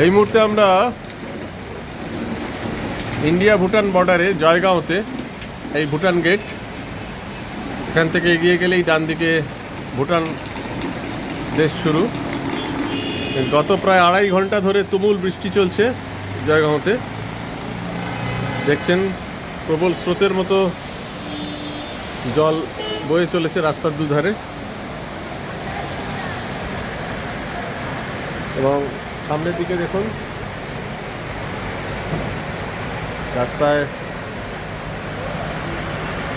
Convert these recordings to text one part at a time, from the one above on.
এই মুহূর্তে আমরা ইন্ডিয়া ভুটান বর্ডারে জয়গাঁওতে, এই ভুটান গেট, এখান থেকে এগিয়ে গেলেই ডান দিকে ভুটান দেশ শুরু। গত প্রায় 2.5 ঘন্টা ধরে তুমুল বৃষ্টি চলছে জয়গাঁওতে। দেখছেন প্রবল স্রোতের মতো জল বয়ে চলেছে রাস্তার দুধারে, এবং সামনের দিকে দেখুন রাস্তায়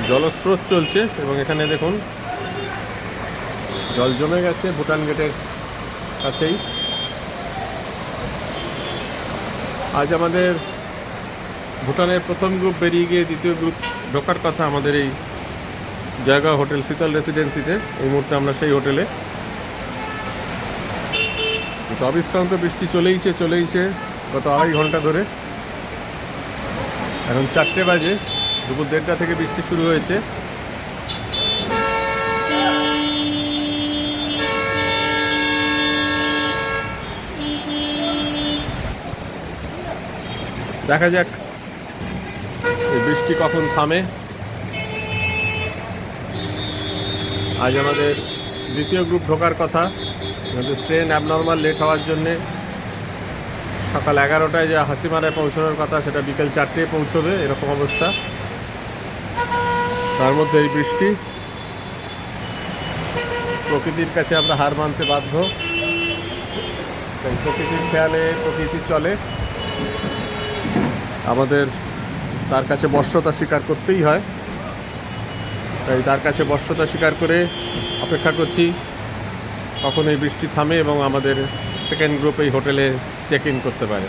জলস্রোত চলছে, এবং এখানে দেখুন জল জমে গেছে ভুটান গেটের কাছেই। আজ আমাদের ভুটানের প্রথম গ্রুপ বেরিয়ে গিয়ে দ্বিতীয় গ্রুপ ঢোকার কথা আমাদের এই জয়গাঁও হোটেল শীতল রেসিডেন্সিতে। এই মুহূর্তে আমরা সেই হোটেলে। তো অবিশ্রান্ত বৃষ্টি চলেইছে গত 2.5 ঘন্টা ধরে। এখন 4টে বাজে, দুপুর 1:30টা থেকে বৃষ্টি শুরু হয়েছে। দেখা যাক এই বৃষ্টি কখন থামে। আজ আমাদের দ্বিতীয় গ্রুপ ঢোকার কথা, কিন্তু ট্রেন অ্যাবনর্মাল লেট হওয়ার জন্যে সকাল 11টায় যা হাসিমারায় পৌঁছানোর কথা সেটা বিকেল 4টেয় পৌঁছবে, এরকম অবস্থা। তার মধ্যে এই বৃষ্টি। প্রকৃতির কাছে আমরা হার মানতে বাধ্য। প্রকৃতির খেয়ালে প্রকৃতি চলে, আমাদের তার কাছে বশ্যতা স্বীকার করতেই হয়। তাই তার কাছে বশ্যতা স্বীকার করে অপেক্ষা করছি কখন এই বৃষ্টি থামে এবং আমাদের সেকেন্ড গ্রুপ এই হোটেলে চেক ইন করতে পারে।